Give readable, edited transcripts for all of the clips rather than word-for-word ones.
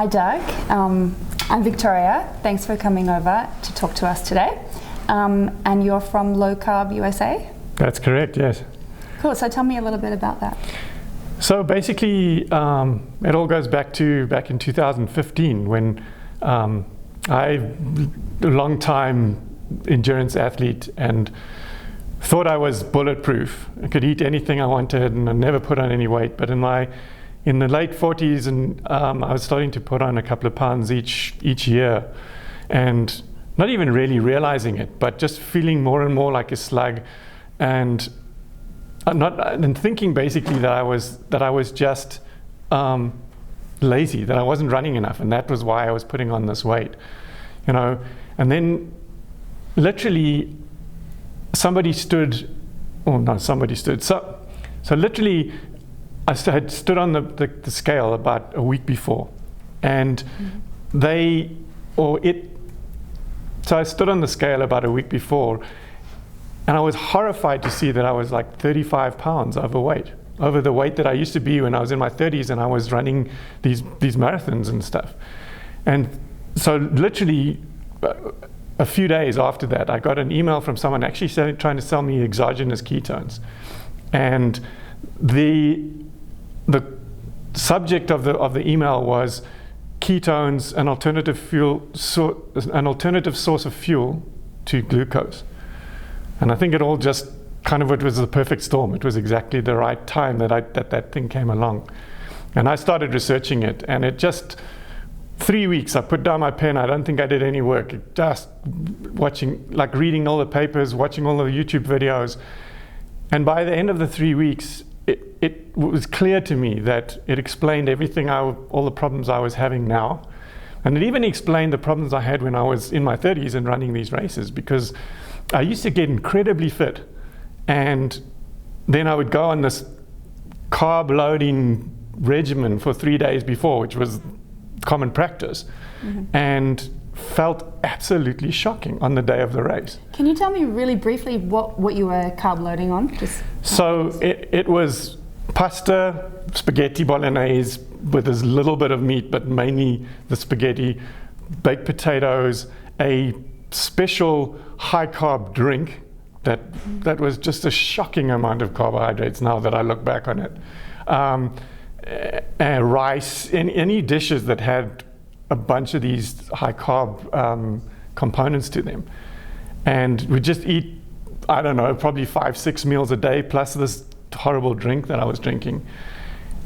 Doug. I'm Victoria. Thanks for coming over to talk to us today. And you're from Low Carb USA? That's correct, yes. Cool, so tell me a little bit about that. So basically, it all goes back in 2015 when I'm a long-time endurance athlete and thought I was bulletproof. I could eat anything I wanted and I never put on any weight. But in the late 40s, and I was starting to put on a couple of pounds each year, and not even really realizing it, but just feeling more and more like a slug, and thinking basically that I was just lazy, that I wasn't running enough, and that was why I was putting on this weight, And then literally So literally I had stood on the scale about a week before, and so I stood on the scale about a week before, and I was horrified to see that I was like 35 pounds overweight, over the weight that I used to be when I was in my 30s and I was running these marathons and stuff. And so literally a few days after that, I got an email from someone actually trying to sell me exogenous ketones. And the subject of the email was ketones, an alternative source of fuel to glucose. And I think it all just it was the perfect storm. It was exactly the right time that thing came along. And I started researching it, and it just 3 weeks, I put down my pen. I don't think I did any work. Just reading all the papers, watching all the YouTube videos. And by the end of the 3 weeks, it was clear to me that it explained everything, all the problems I was having now. And it even explained the problems I had when I was in my 30s and running these races, because I used to get incredibly fit. And then I would go on this carb loading regimen for 3 days before, which was common practice, and felt absolutely shocking on the day of the race. Can you tell me really briefly what you were carb loading on? So it was pasta, spaghetti bolognese with as little bit of meat, but mainly the spaghetti, baked potatoes, a special high carb drink that was just a shocking amount of carbohydrates now that I look back on it. Rice, any dishes that had a bunch of these high carb components to them. And we just eat, I don't know, probably 5-6 meals a day, plus this horrible drink that I was drinking.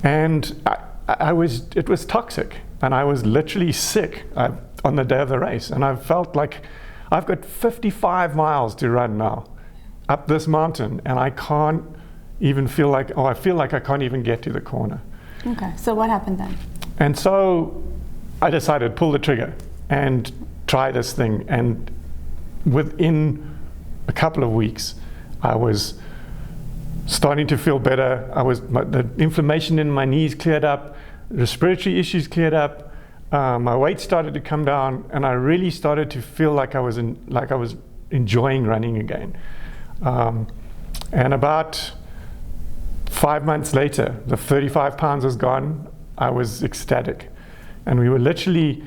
And it was toxic. And I was literally sick on the day of the race. And I felt like I've got 55 miles to run now up this mountain, and I can't even I feel like I can't even get to the corner. Okay, so what happened then? And so I decided, pull the trigger and try this thing. And within a couple of weeks, I was starting to feel better. The inflammation in my knees cleared up, respiratory issues cleared up, my weight started to come down, and I really started to feel like I was enjoying running again. And about 5 months later, the 35 pounds was gone. I was ecstatic. And we were literally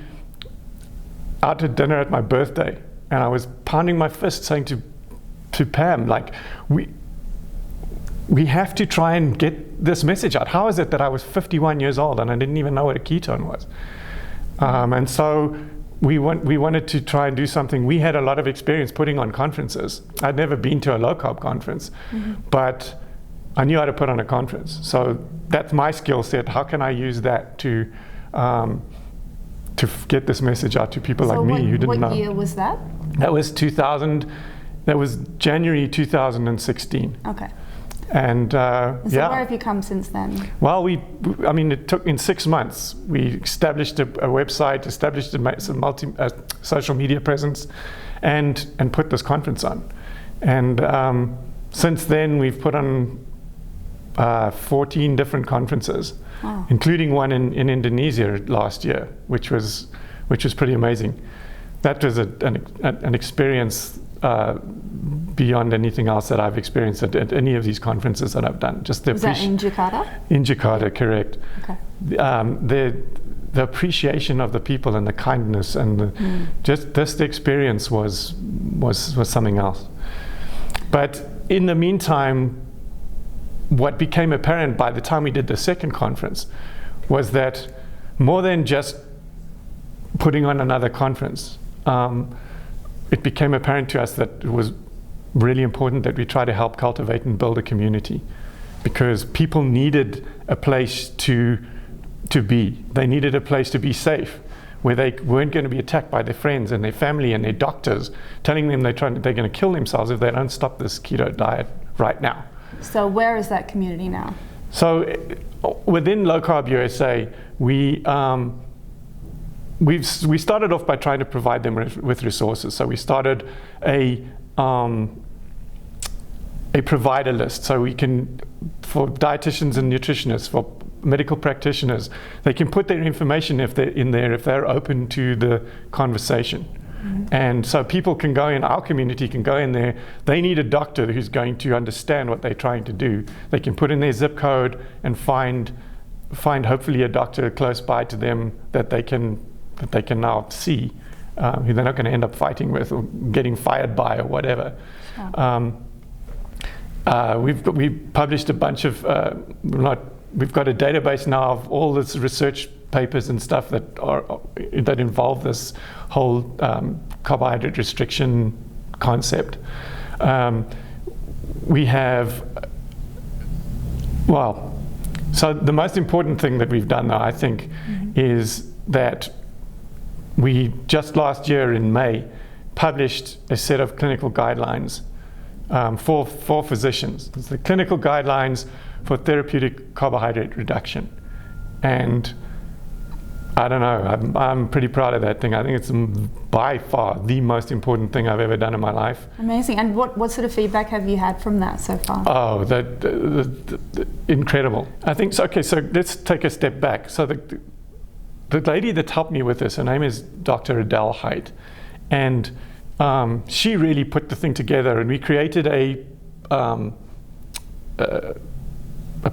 out at dinner at my birthday, and I was pounding my fist saying to Pam, like, we have to try and get this message out. How is it that I was 51 years old and I didn't even know what a ketone was? And so we wanted to try and do something. We had a lot of experience putting on conferences. I'd never been to a low carb conference, but I knew how to put on a conference. So that's my skill set. How can I use that to get this message out to people like me who didn't know? What year was that? That was 2000. That was January 2016. Okay. And so where have you come since then? Well, it took in 6 months. We established a website, established some social media presence, and put this conference on. And since then, we've put on 14 different conferences, wow, including one in Indonesia last year, which was pretty amazing. That was an experience beyond anything else that I've experienced at any of these conferences that I've done. Was that in Jakarta? In Jakarta, correct. Okay. the appreciation of the people and the kindness and just the experience was something else. But in the meantime, what became apparent by the time we did the second conference was that more than just putting on another conference, it became apparent to us that it was really important that we try to help cultivate and build a community, because people needed a place to be. They needed a place to be safe, where they weren't going to be attacked by their friends and their family and their doctors telling them they're going to kill themselves if they don't stop this keto diet right now. So where is that community now? So within Low Carb USA, we started off by trying to provide them with resources. So we started a provider list, so we can, for dietitians and nutritionists, for medical practitioners, they can put their information if they're open to the conversation. And so people can go in, our community can go in there. They need a doctor who's going to understand what they're trying to do. They can put in their zip code and find hopefully a doctor close by to them that they can now see, who they're not going to end up fighting with or getting fired by or whatever. Sure. We've published a bunch of we've got a database now of all this research papers and stuff that involve this whole carbohydrate restriction concept. We have, so the most important thing that we've done now, I think, is that we just last year in May published a set of clinical guidelines for physicians. It's the clinical guidelines for therapeutic carbohydrate reduction. And I don't know, I'm pretty proud of that thing. I think it's by far the most important thing I've ever done in my life. Amazing. And what sort of feedback have you had from that so far? Oh, incredible. I think so. Okay, so let's take a step back. So the lady that helped me with this, her name is Dr. Adele Haidt, and she really put the thing together, and we created a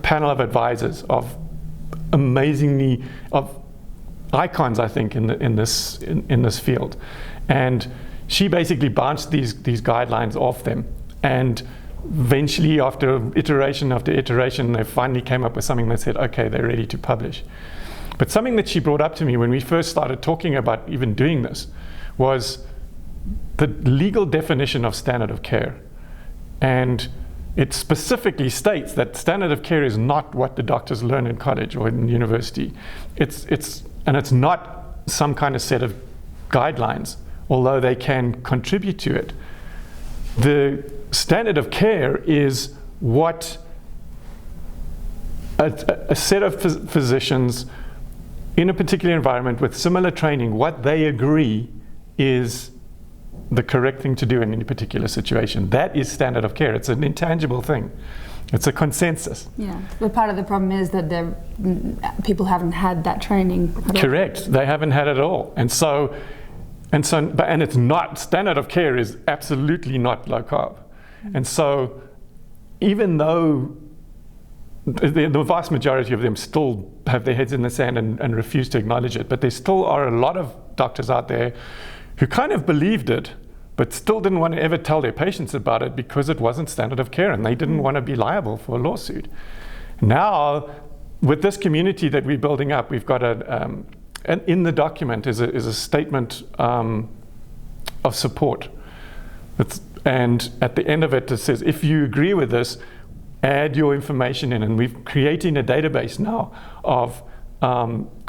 panel of advisors of icons, I think, in this field, and she basically bounced these guidelines off them, and eventually, after iteration after iteration, they finally came up with something that said, okay, they're ready to publish. But something that she brought up to me when we first started talking about even doing this was the legal definition of standard of care, and it specifically states that standard of care is not what the doctors learn in college or in university. It's not some kind of set of guidelines, although they can contribute to it. The standard of care is what a set of physicians in a particular environment with similar training, what they agree is the correct thing to do in any particular situation. That is standard of care. It's an intangible thing. It's a consensus. Yeah, but part of the problem is that people haven't had that training. Correct. They haven't had it at all. And it's not, standard of care is absolutely not low carb. And so even though the vast majority of them still have their heads in the sand and refuse to acknowledge it, but there still are a lot of doctors out there who kind of believed it, but still didn't want to ever tell their patients about it because it wasn't standard of care and they didn't want to be liable for a lawsuit. Now, with this community that we're building up, we've got and in the document is a statement of support. And at the end of it, it says, if you agree with this, add your information in. And we're creating a database now of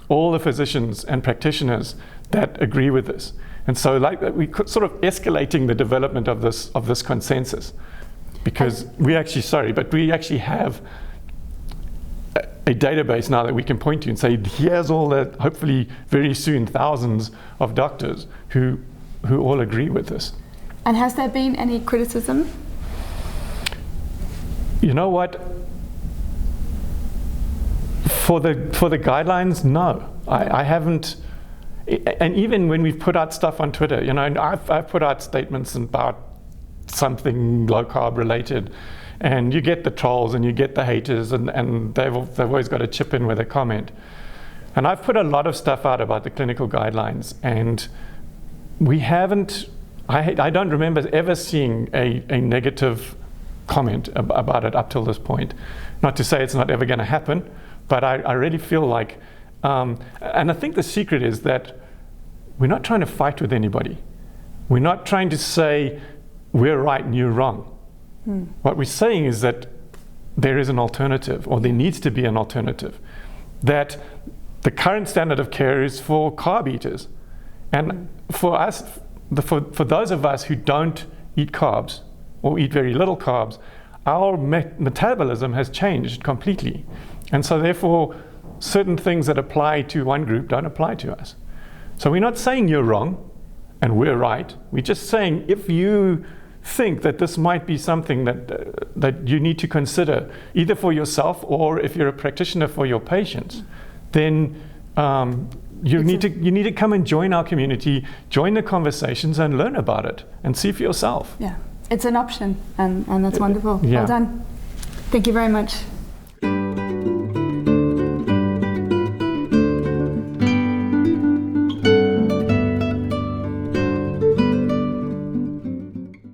all the physicians and practitioners that agree with this. And so we're sort of escalating the development of this consensus, because we actually have a database now that we can point to and say, here's all the, hopefully very soon, thousands of doctors who all agree with this. And has there been any criticism? You know what? For the guidelines, no. I haven't. And even when we've put out stuff on Twitter, I've put out statements about something low carb related, and you get the trolls and you get the haters, and they've always got to chip in with a comment. And I've put a lot of stuff out about the clinical guidelines, and we haven't, I don't remember ever seeing a negative comment about it up till this point. Not to say it's not ever going to happen, but I really feel like, and I think the secret is that we're not trying to fight with anybody. We're not trying to say we're right and you're wrong. What we're saying is that there is an alternative, or there needs to be an alternative. That the current standard of care is for carb eaters. And for us, for those of us who don't eat carbs or eat very little carbs, our metabolism has changed completely. And so therefore, certain things that apply to one group don't apply to us. So we're not saying you're wrong and we're right. We're just saying if you think that this might be something that you need to consider, either for yourself or if you're a practitioner for your patients, then you need to come and join our community, join the conversations and learn about it and see for yourself. Yeah, it's an option, and that's wonderful. Yeah. Well done. Thank you very much.